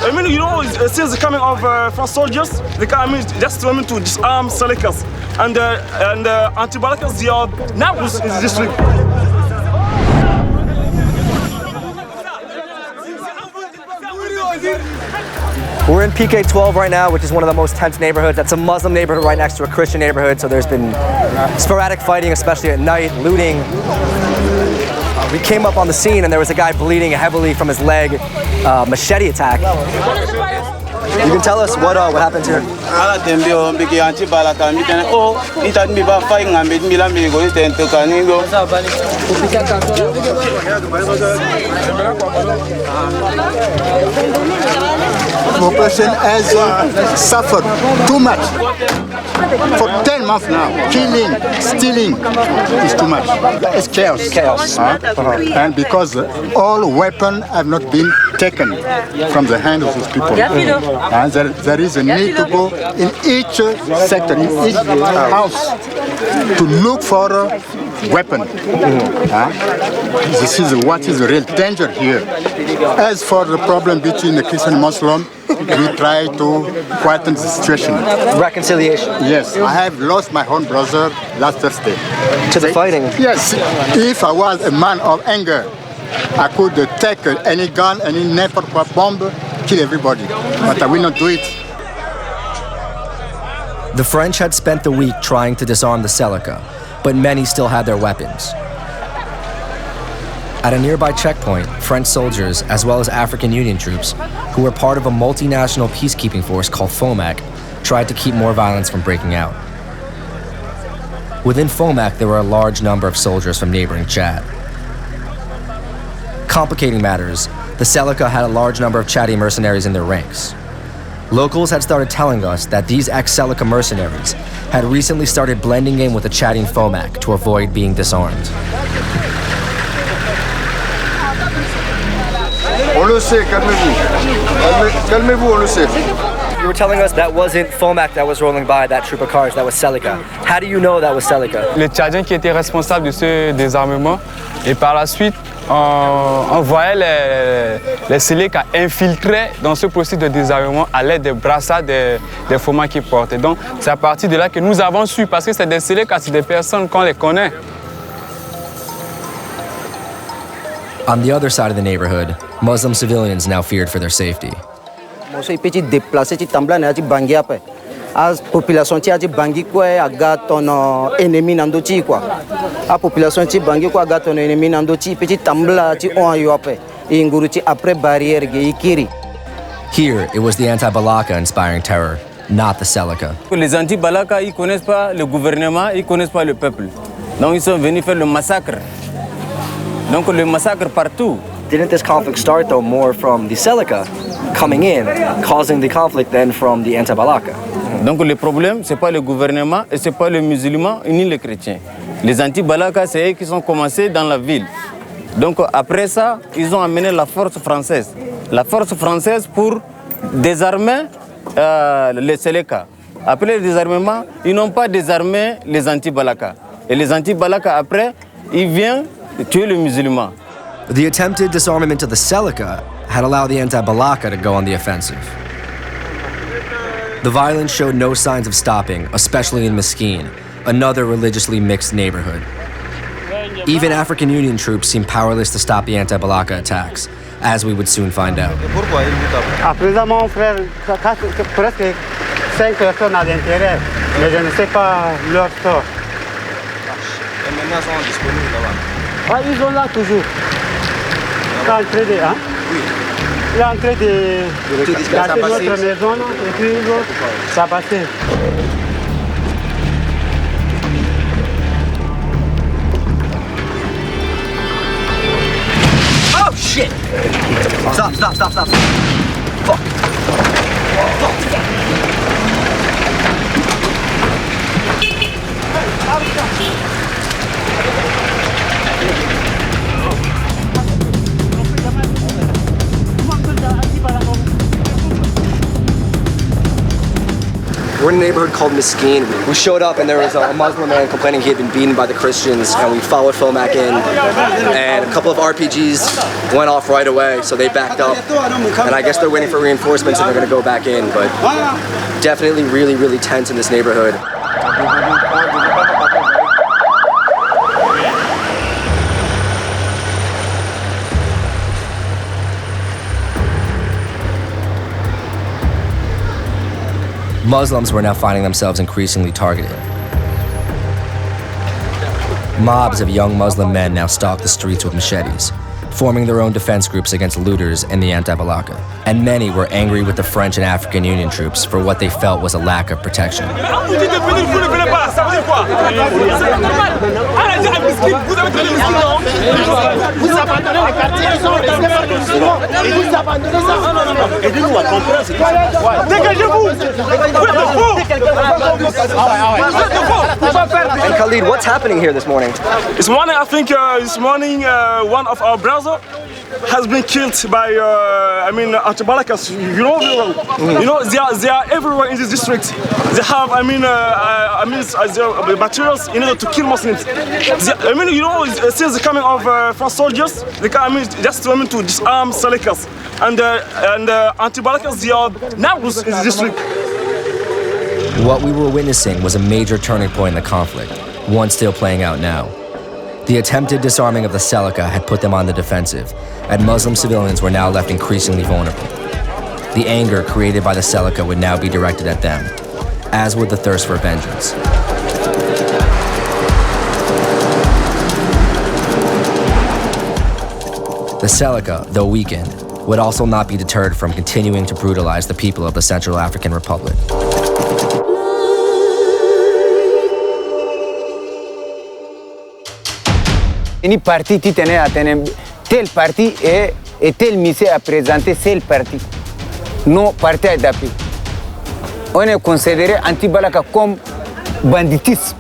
I mean, you know, since the coming of French soldiers, they come in just to disarm Sélékas. And Anti-Balakas, they are now in this district. We're in PK12 right now, which is one of the most tense neighborhoods. That's a Muslim neighborhood right next to a Christian neighborhood, so there's been sporadic fighting, especially at night, looting. We came up on the scene and there was a guy bleeding heavily from his leg, machete attack. You can tell us what happened here. The population has suffered too much. For 10 months now, killing, stealing is too much. It's chaos. And because all weapons have not been taken from the hands of those people. And there is a need to go in each sector, in each house, to look for a weapon. This is what is the real danger here. As for the problem between the Christian and Muslim, we try to quieten the situation. Reconciliation. Yes, I have lost my own brother last Thursday. To the fighting? Yes, if I was a man of anger, I could take any gun, any network bomb, kill everybody. But I will not do it. The French had spent the week trying to disarm the Séléka, but many still had their weapons. At a nearby checkpoint, French soldiers, as well as African Union troops, who were part of a multinational peacekeeping force called FOMAC, tried to keep more violence from breaking out. Within FOMAC, there were a large number of soldiers from neighboring Chad. Complicating matters, the Séléka had a large number of Chadi mercenaries in their ranks. Locals had started telling us that these ex-Séléka mercenaries had recently started blending in with the Chadian FOMAC to avoid being disarmed. On le sait, calmez-vous. Calmez-vous, on le sait. You were telling us that wasn't FOMAC that was rolling by, that troop of cars, that was Séléka. How do you know that was Séléka? Les Tchadiens qui étaient responsables de ce désarmement, et par la suite, on voyait les Séléka infiltrés dans ce processus de désarmement à l'aide des brassards des FOMAC qu'ils portaient. Donc c'est à partir de là que nous avons su, parce que c'est des Séléka, c'est des personnes qu'on les connaît. On the other side of the neighborhood, Muslim civilians now feared for their safety. As population ti aji Bangui ko aga tono ennemi nando ti quoi. A population ti Bangui ko aga tono ennemi nando ti petit tambla ti on yo ape. Inguru ti après barrière ge ikiri. Here, it was the Anti-Balaka inspiring terror, not the Séléka. Les Anti-Balaka, ils connaissent pas le gouvernement, ils connaissent pas le peuple. Donc ils sont venus faire le massacre. Donc le massacre partout. Didn't this conflict start though more from the Séléka coming in, causing the conflict then from the Anti-Balaka? Donc le problème, c'est pas le gouvernement et c'est pas les musulmans ni les chrétiens. Les Anti-Balaka, c'est eux qui sont commencés dans la ville. Donc après ça, ils ont amené la force française. La force française pour désarmer les Séléka. Après le désarmement, ils n'ont pas désarmé les Anti-Balaka. Et les Anti-Balaka, après, ils viennent tuer les musulmans. The attempted disarmament of the Séléka had allowed the Anti-Balaka to go on the offensive. The violence showed no signs of stopping, especially in Mesquite, another religiously mixed neighborhood. Even African Union troops seemed powerless to stop the Anti-Balaka attacks, as we would soon find out. À présent, mon frère, presque 5 personnes à l'intérieur, mais je ne sais pas leur sort. Et maintenant, ils sont disponibles là-bas. Ah, ils sont là toujours. Il est en train de, hein? Oui. Il est en train de gâter notre maison, et puis ça passait. Oh shit! Stop, stop, stop, stop. Fuck. Fuck. We're in a neighborhood called Mesquite. We showed up and there was a Muslim man complaining he had been beaten by the Christians, and we followed Fomac in, and a couple of RPGs went off right away, so they backed up, and I guess they're waiting for reinforcements and they're going to go back in, but definitely really, really tense in this neighborhood. Muslims were now finding themselves increasingly targeted. Mobs of young Muslim men now stalked the streets with machetes, forming their own defense groups against looters and the Anti-Balaka. And many were angry with the French and African Union troops for what they felt was a lack of protection. And Khalid, what's happening here this morning? This morning, I think, one of our brothers has been killed by, Anti-Balakas. You know, they are everywhere in this district. They have, materials in order to kill Muslims. Since the coming of French soldiers, they come just to disarm Sélékas. And Anti-Balakas, they are now in this district. What we were witnessing was a major turning point in the conflict, one still playing out now. The attempted disarming of the Séléka had put them on the defensive, and Muslim civilians were now left increasingly vulnerable. The anger created by the Séléka would now be directed at them, as would the thirst for vengeance. The Séléka, though weakened, would also not be deterred from continuing to brutalize the people of the Central African Republic. Une partie qui tenait à tenir tel parti et tel mission à présenter tel parti. Nos partis d'appui. On est considéré Anti-Balaka comme banditisme.